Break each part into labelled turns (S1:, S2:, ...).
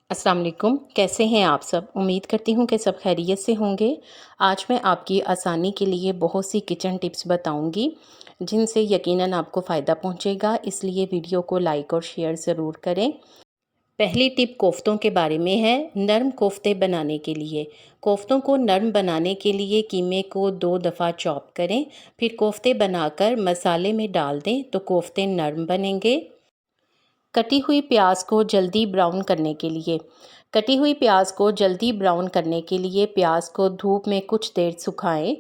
S1: अस्सलाम वालेकुम। कैसे हैं आप सब? उम्मीद करती हूँ कि सब खैरियत से होंगे। आज मैं आपकी आसानी के लिए बहुत सी किचन टिप्स बताऊँगी, जिनसे यकीनन आपको फ़ायदा पहुँचेगा, इसलिए वीडियो को लाइक और शेयर ज़रूर करें। पहली टिप कोफ्तों के बारे में है, नरम कोफ्ते बनाने के लिए। कोफ्तों को नरम बनाने के लिए कीमे को 2 दफ़ा चॉप करें, फिर कोफ्ते बनाकर मसाले में डाल दें तो कोफ्ते नरम बनेंगे। कटी हुई प्याज को जल्दी ब्राउन करने के लिए प्याज को धूप में कुछ देर सुखाएं।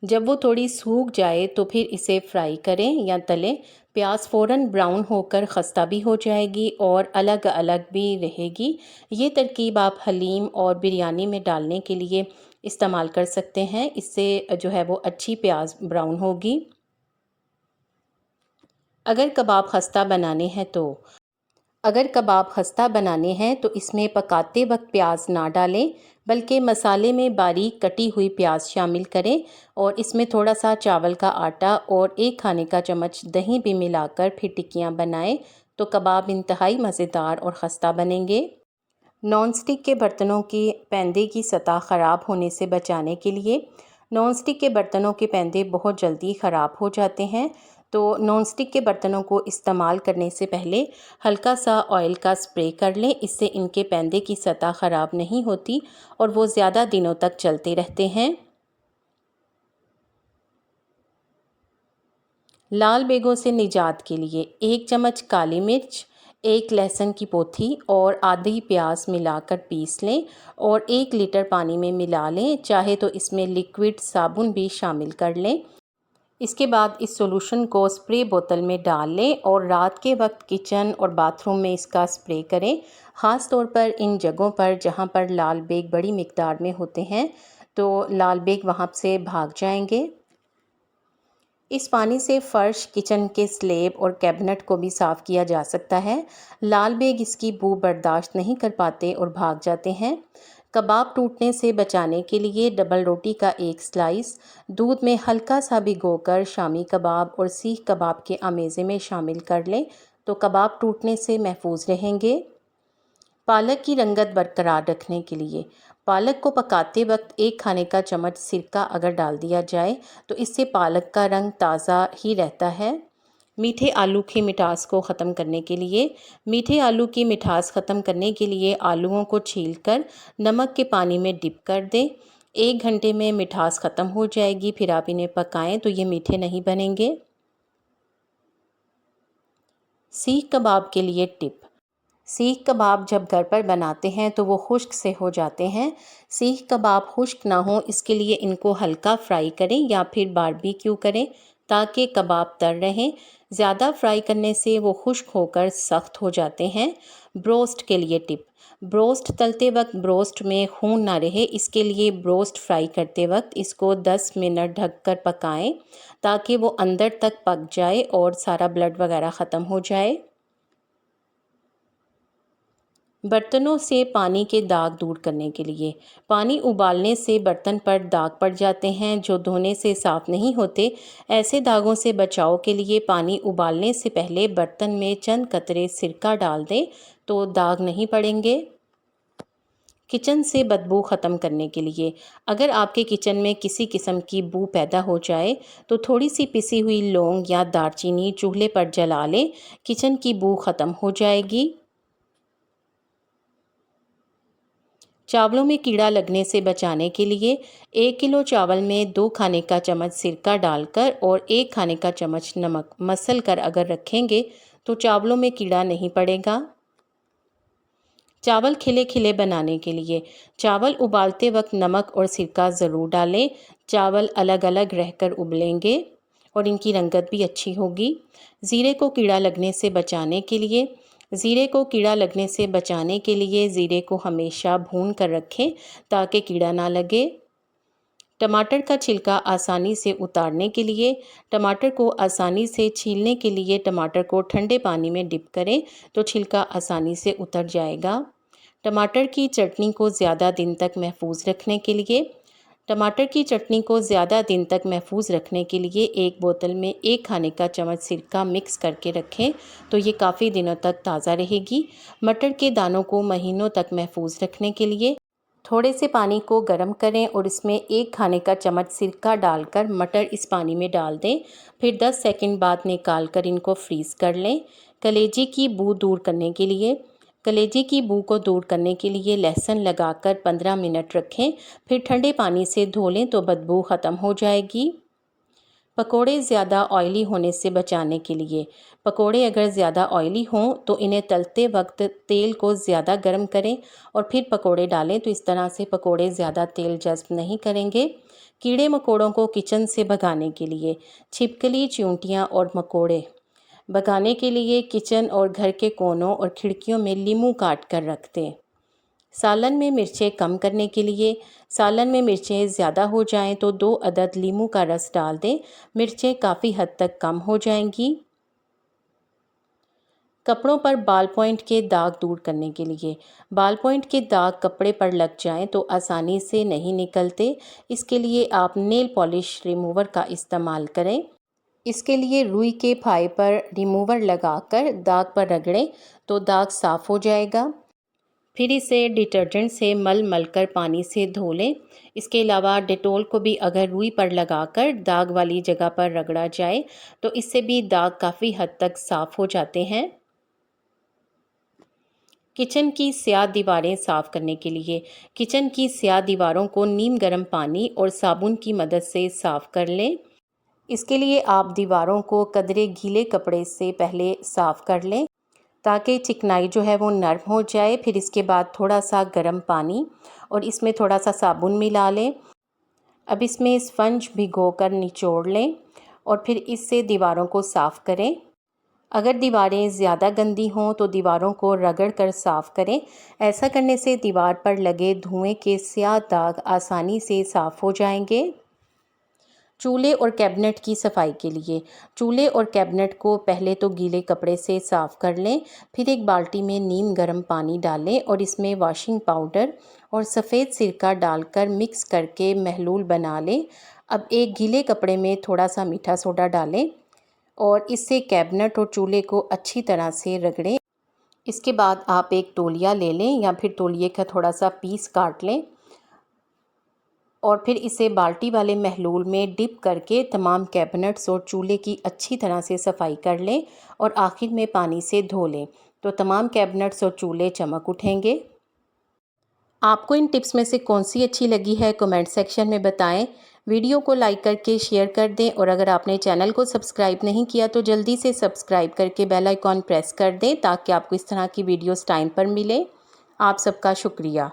S1: जब वो थोड़ी सूख जाए तो फिर इसे फ्राई करें या तलें। प्याज फ़ौरन ब्राउन होकर खस्ता भी हो जाएगी और अलग अलग भी रहेगी। ये तरकीब आप हलीम और बिरयानी में डालने के लिए इस्तेमाल कर सकते हैं। इससे जो है वो अच्छी प्याज ब्राउन होगी। अगर कबाब खस्ता बनाने हैं तो अगर कबाब खस्ता बनाने हैं तो इसमें पकाते वक्त प्याज ना डालें, बल्कि मसाले में बारीक कटी हुई प्याज शामिल करें और इसमें थोड़ा सा चावल का आटा और 1 खाने का चम्मच दही भी मिलाकर फिर टिक्कियाँ बनाएं तो कबाब इंतहाई मज़ेदार और खस्ता बनेंगे। नॉनस्टिक के बर्तनों की पैंदे की सतह ख़राब होने से बचाने के लिए नॉनस्टिक के बर्तनों के पैंदे बहुत जल्दी ख़राब हो जाते हैं। तो नॉनस्टिक के बर्तनों को इस्तेमाल करने से पहले हल्का सा ऑयल का स्प्रे कर लें। इससे इनके पैंदे की सतह ख़राब नहीं होती और वो ज़्यादा दिनों तक चलते रहते हैं। लाल बेगों से निजात के लिए 1 चम्मच काली मिर्च, 1 लहसुन की पोथी और आधी प्याज मिलाकर पीस लें और 1 लीटर पानी में मिला लें। चाहे तो इसमें लिक्विड साबुन भी शामिल कर लें। इसके बाद इस सॉल्यूशन को स्प्रे बोतल में डाल लें और रात के वक्त किचन और बाथरूम में इसका स्प्रे करें। ख़ास तौर पर इन जगहों पर जहां पर लाल बेग बड़ी मिकदार में होते हैं, तो लाल बेग वहां से भाग जाएंगे। इस पानी से फ़र्श, किचन के स्लेब और कैबिनेट को भी साफ़ किया जा सकता है। लाल बेग इसकी बू बर्दाश्त नहीं कर पाते और भाग जाते हैं। कबाब टूटने से बचाने के लिए डबल रोटी का 1 स्लाइस दूध में हल्का सा भिगोकर शामी कबाब और सीख कबाब के अमेज़े में शामिल कर लें तो कबाब टूटने से महफूज रहेंगे। पालक की रंगत बरकरार रखने के लिए पालक को पकाते वक्त 1 खाने का चम्मच सिरका अगर डाल दिया जाए तो इससे पालक का रंग ताज़ा ही रहता है। मीठे आलू की मिठास ख़त्म करने के लिए आलूओं को छीलकर नमक के पानी में डिप कर दें। 1 घंटे में मिठास ख़त्म हो जाएगी, फिर आप इन्हें पकाएं तो ये मीठे नहीं बनेंगे। सीख कबाब के लिए टिप। सीख कबाब जब घर पर बनाते हैं तो वो खुश्क से हो जाते हैं। सीख कबाब खुश्क ना हो इसके लिए इनको हल्का फ्राई करें या फिर बारबेक्यू करें ताकि कबाब तर रहें। ज़्यादा फ्राई करने से वो खुश्क होकर सख्त हो जाते हैं। ब्रोस्ट के लिए टिप। ब्रोस्ट तलते वक्त ब्रोस्ट में खून ना रहे, इसके लिए ब्रोस्ट फ्राई करते वक्त इसको 10 मिनट ढककर पकाएं ताकि वो अंदर तक पक जाए और सारा ब्लड वगैरह ख़त्म हो जाए। बर्तनों से पानी के दाग दूर करने के लिए पानी उबालने से बर्तन पर दाग पड़ जाते हैं जो धोने से साफ़ नहीं होते। ऐसे दागों से बचाव के लिए पानी उबालने से पहले बर्तन में चंद कतरे सिरका डाल दें तो दाग नहीं पड़ेंगे। किचन से बदबू ख़त्म करने के लिए अगर आपके किचन में किसी किस्म की बू पैदा हो जाए तो थोड़ी सी पिसी हुई लौंग या दालचीनी चूल्हे पर जला लें, किचन की बू ख़त्म हो जाएगी। चावलों में कीड़ा लगने से बचाने के लिए 1 किलो चावल में 2 खाने का चम्मच सिरका डालकर और 1 खाने का चम्मच नमक मसल कर अगर रखेंगे तो चावलों में कीड़ा नहीं पड़ेगा। चावल खिले खिले बनाने के लिए चावल उबालते वक्त नमक और सिरका ज़रूर डालें। चावल अलग अलग रहकर उबलेंगे और इनकी रंगत भी अच्छी होगी। ज़ीरे को कीड़ा लगने से बचाने के लिए ज़ीरे को हमेशा भून कर रखें ताकि कीड़ा ना लगे। टमाटर का छिलका आसानी से उतारने के लिए टमाटर को आसानी से छीलने के लिए टमाटर को ठंडे पानी में डिप करें तो छिलका आसानी से उतर जाएगा। टमाटर की चटनी को ज़्यादा दिन तक महफूज रखने के लिए टमाटर की चटनी को ज़्यादा दिन तक महफूज रखने के लिए एक बोतल में 1 खाने का चम्मच सिरका मिक्स करके रखें तो ये काफ़ी दिनों तक ताज़ा रहेगी। मटर के दानों को महीनों तक महफूज रखने के लिए थोड़े से पानी को गर्म करें और इसमें 1 खाने का चम्मच सिरका डालकर मटर इस पानी में डाल दें। फिर 10 सेकंड बाद निकाल कर इनको फ्रीज़ कर लें। कलेजे की बू दूर करने के लिए कलेजे की बू को दूर करने के लिए लहसुन लगाकर 15 मिनट रखें। फिर ठंडे पानी से धो लें तो बदबू ख़त्म हो जाएगी। पकोड़े ज़्यादा ऑयली होने से बचाने के लिए पकोड़े अगर ज़्यादा ऑयली हों तो इन्हें तलते वक्त तेल को ज़्यादा गर्म करें और फिर पकोड़े डालें तो इस तरह से पकोड़े ज़्यादा तेल जज़्ब नहीं करेंगे। कीड़े मकोड़ों को किचन से भगाने के लिए छिपकली, चींटियाँ और मकोड़े भगाने के लिए किचन और घर के कोनों और खिड़कियों में लीमू काट कर रख दें। सालन में मिर्चें कम करने के लिए सालन में मिर्चें ज़्यादा हो जाएं तो 2 अदद लीमू का रस डाल दें। मिर्चें काफ़ी हद तक कम हो जाएंगी। कपड़ों पर बाल पॉइंट के दाग दूर करने के लिए बाल पॉइंट के दाग कपड़े पर लग जाएं तो आसानी से नहीं निकलते। इसके लिए आप नेल पॉलिश रिमूवर का इस्तेमाल करें। इसके लिए रुई के फाई पर रिमूवर लगाकर दाग पर रगड़ें तो दाग साफ़ हो जाएगा। फिर इसे डिटर्जेंट से मल कर पानी से धो लें। इसके अलावा डेटोल को भी अगर रुई पर लगाकर दाग वाली जगह पर रगड़ा जाए तो इससे भी दाग काफ़ी हद तक साफ़ हो जाते हैं। किचन की स्याह दीवारें साफ़ करने के लिए किचन की स्याह दीवारों को नीम गर्म पानी और साबुन की मदद से साफ़ कर लें। इसके लिए आप दीवारों को कदरे गीले कपड़े से पहले साफ़ कर लें ताकि चिकनाई जो है वो नरम हो जाए। फिर इसके बाद थोड़ा सा गर्म पानी और इसमें थोड़ा सा साबुन मिला लें। अब इसमें स्पंज भिगोकर निचोड़ लें और फिर इससे दीवारों को साफ़ करें। अगर दीवारें ज़्यादा गंदी हों तो दीवारों को रगड़ कर साफ़ करें। ऐसा करने से दीवार पर लगे धुएं के स्याह दाग आसानी से साफ़ हो जाएंगे। चूल्हे और कैबिनेट की सफाई के लिए चूल्हे और कैबिनेट को पहले तो गीले कपड़े से साफ़ कर लें। फिर एक बाल्टी में नीम गर्म पानी डालें और इसमें वॉशिंग पाउडर और सफ़ेद सिरका डालकर मिक्स करके महलूल बना लें। अब एक गीले कपड़े में थोड़ा सा मीठा सोडा डालें और इससे कैबिनेट और चूल्हे को अच्छी तरह से रगड़ें। इसके बाद आप एक तौलिया ले लें या फिर तौलिए का थोड़ा सा पीस काट लें और फिर इसे बाल्टी वाले महलूल में डिप करके तमाम कैबिनेट्स और चूल्हे की अच्छी तरह से सफाई कर लें और आखिर में पानी से धो लें तो तमाम कैबिनेट्स और चूल्हे चमक उठेंगे। आपको इन टिप्स में से कौन सी अच्छी लगी है कमेंट सेक्शन में बताएं। वीडियो को लाइक करके शेयर कर दें और अगर आपने चैनल को सब्सक्राइब नहीं किया तो जल्दी से सब्सक्राइब करके बेल आइकॉन प्रेस कर दें ताकि आपको इस तरह की वीडियोस टाइम पर मिले। आप सबका शुक्रिया।